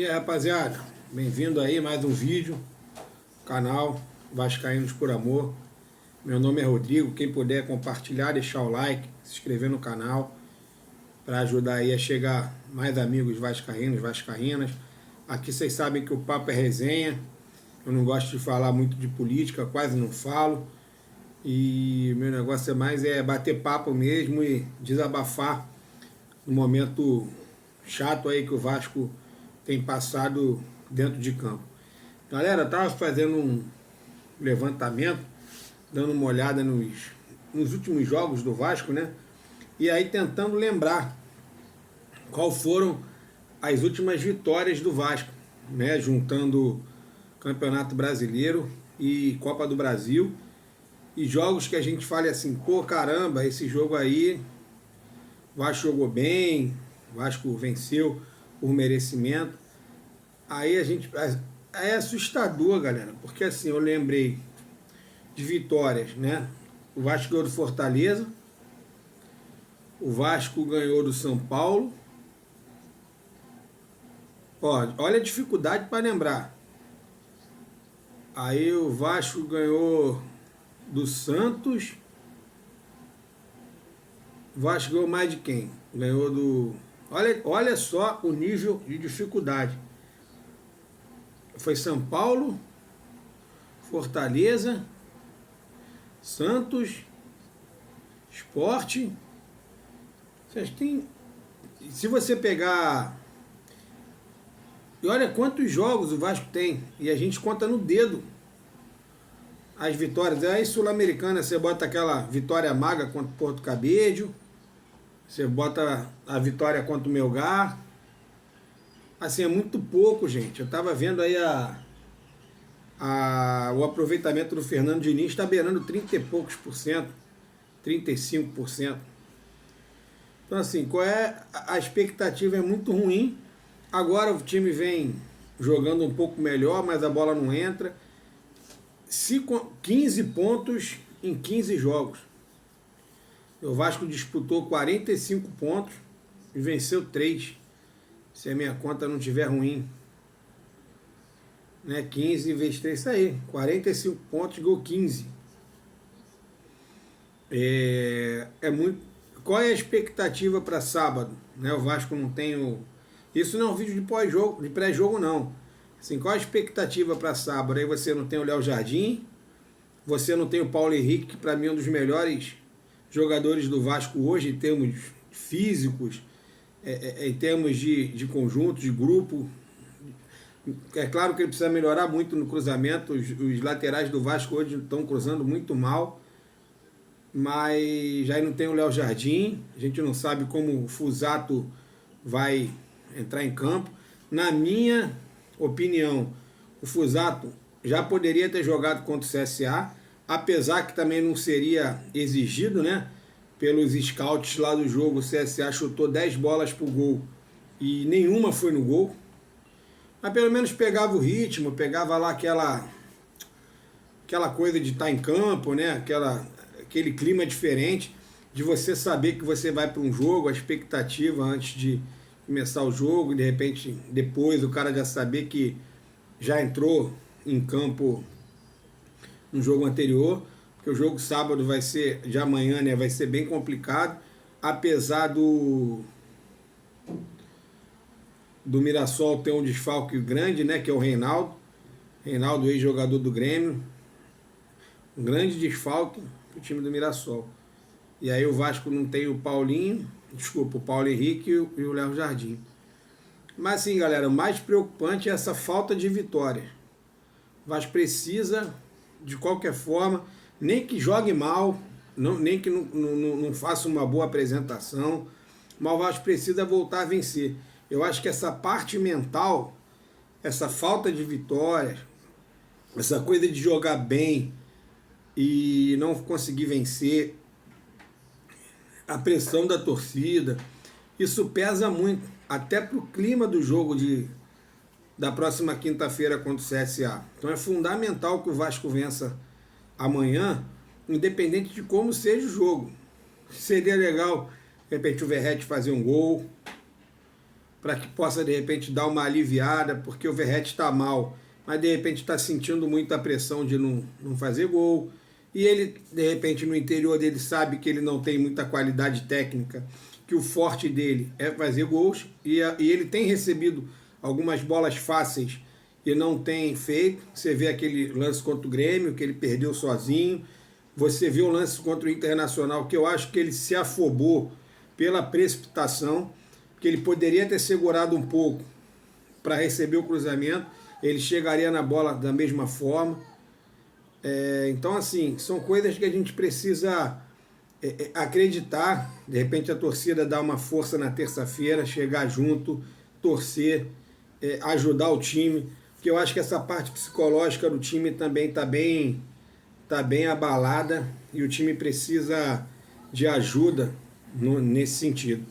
E aí, rapaziada, bem-vindo aí a mais um vídeo, canal Vascaínos por Amor. Meu nome é Rodrigo, quem puder compartilhar, deixar o like, se inscrever no canal, para ajudar aí a chegar mais amigos vascaínos, vascaínas. Aqui vocês sabem que o papo é resenha, eu não gosto de falar muito de política, quase não falo. E meu negócio é mais bater papo mesmo e desabafar no momento chato aí que o Vasco tem passado dentro de campo. Galera, eu estava fazendo um levantamento, dando uma olhada nos últimos jogos do Vasco, né? E aí tentando lembrar qual foram as últimas vitórias do Vasco, né? Juntando Campeonato Brasileiro e Copa do Brasil. E jogos que a gente fale assim, pô, caramba, esse jogo aí, o Vasco jogou bem, o Vasco venceu por merecimento. Aí é assustador, galera, porque assim, eu lembrei de vitórias, né? O Vasco ganhou do Fortaleza, o Vasco ganhou do São Paulo. Olha a dificuldade para lembrar. Aí o Vasco ganhou do Santos. O Vasco ganhou mais de quem? Ganhou do... Olha só o nível de dificuldade. Foi São Paulo, Fortaleza, Santos, Sport. Se você pegar... E olha quantos jogos o Vasco tem. E a gente conta no dedo as vitórias. Aí Sul-Americana, você bota aquela vitória maga contra o Porto Cabedelo. Você bota a vitória contra o Melgar. Assim, é muito pouco, gente. Eu tava vendo aí o aproveitamento do Fernando Diniz está beirando 30 e poucos por cento, 35%. Então, assim, qual é a expectativa? É muito ruim. Agora o time vem jogando um pouco melhor, mas a bola não entra. 15 pontos em 15 jogos. O Vasco disputou 45 pontos e venceu 3. Se a minha conta não estiver ruim. Né? 15 vezes 3, isso aí. 45 pontos, gol 15. É muito... Qual é a expectativa para sábado? Né? O Vasco não tem o... Isso não é um vídeo de pós-jogo, de pré-jogo, não. Assim, qual a expectativa para sábado? Aí você não tem o Léo Jardim, você não tem o Paulo Henrique, que para mim é um dos melhores jogadores do Vasco hoje, em termos físicos, em termos de conjunto, de grupo. É claro que ele precisa melhorar muito no cruzamento. Os laterais do Vasco hoje estão cruzando muito mal. Mas aí não tem o Léo Jardim. A gente não sabe como o Fusato vai entrar em campo. Na minha opinião, o Fusato já poderia ter jogado contra o CSA, apesar que também não seria exigido, né? Pelos scouts lá do jogo, o CSA chutou 10 bolas pro gol e nenhuma foi no gol. Mas pelo menos pegava o ritmo, pegava lá aquela coisa de estar em campo, né? Aquele clima diferente, de você saber que você vai para um jogo, a expectativa antes de começar o jogo, e de repente depois o cara já saber que já entrou em campo no jogo anterior, porque o jogo sábado vai ser, de amanhã, né, vai ser bem complicado, apesar do Mirassol ter um desfalque grande, né, que é o Reinaldo, ex-jogador do Grêmio, um grande desfalque para o time do Mirassol. E aí o Vasco não tem o Paulo Henrique e o Léo Jardim. Mas assim, galera, o mais preocupante é essa falta de vitória. O Vasco precisa, de qualquer forma, nem que jogue mal, nem que não faça uma boa apresentação, mas o Vasco precisa voltar a vencer. Eu acho que essa parte mental, essa falta de vitória, essa coisa de jogar bem e não conseguir vencer, a pressão da torcida, isso pesa muito, até para o clima do jogo da próxima quinta-feira contra o CSA. Então é fundamental que o Vasco vença amanhã, independente de como seja o jogo. Seria legal, de repente, o Verratti fazer um gol, para que possa, de repente, dar uma aliviada, porque o Verratti está mal, mas, de repente, está sentindo muita pressão de não fazer gol. E ele, de repente, no interior dele sabe que ele não tem muita qualidade técnica, que o forte dele é fazer gols, e ele tem recebido algumas bolas fáceis e não tem feito. Você vê aquele lance contra o Grêmio, que ele perdeu sozinho. Você vê o lance contra o Internacional, que eu acho que ele se afobou pela precipitação, que ele poderia ter segurado um pouco para receber o cruzamento, ele chegaria na bola da mesma forma. Então, assim, são coisas que a gente precisa acreditar. De repente a torcida dá uma força na terça-feira, chegar junto, torcer, ajudar o time, porque eu acho que essa parte psicológica do time também está bem abalada e o time precisa de ajuda nesse sentido.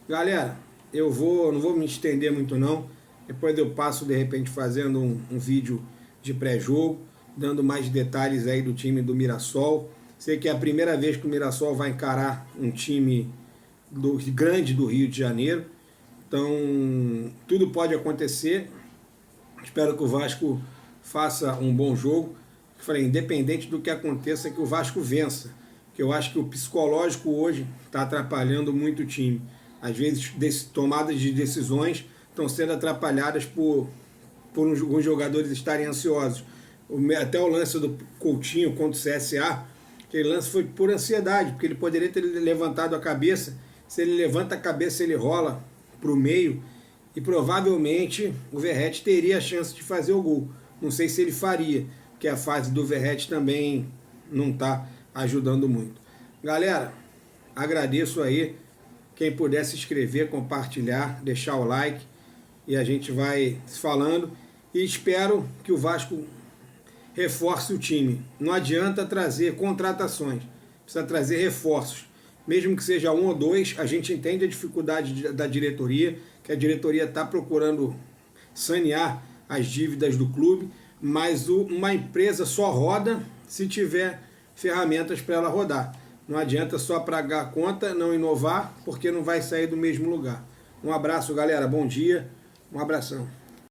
Galera, não vou me estender muito não, depois eu passo de repente fazendo um vídeo de pré-jogo, dando mais detalhes aí do time do Mirassol. Sei que é a primeira vez que o Mirassol vai encarar um time grande do Rio de Janeiro, então tudo pode acontecer. Espero que o Vasco faça um bom jogo. Falei, independente do que aconteça, que o Vasco vença, porque eu acho que o psicológico hoje está atrapalhando muito o time. Às vezes tomadas de decisões estão sendo atrapalhadas por alguns jogadores estarem ansiosos. Até o lance do Coutinho contra o CSA, aquele lance foi por ansiedade, porque ele poderia ter levantado a cabeça. Se ele levanta a cabeça, ele rola para o meio e provavelmente o Verratti teria a chance de fazer o gol. Não sei se ele faria, porque a fase do Verratti também não está ajudando muito. Galera, agradeço aí. Quem puder se inscrever, compartilhar, deixar o like, e a gente vai se falando. E espero que o Vasco reforce o time. Não adianta trazer contratações, precisa trazer reforços. Mesmo que seja um ou dois, a gente entende a dificuldade da diretoria, que a diretoria está procurando sanear as dívidas do clube, mas uma empresa só roda se tiver ferramentas para ela rodar. Não adianta só pagar a conta, não inovar, porque não vai sair do mesmo lugar. Um abraço, galera. Bom dia. Um abração.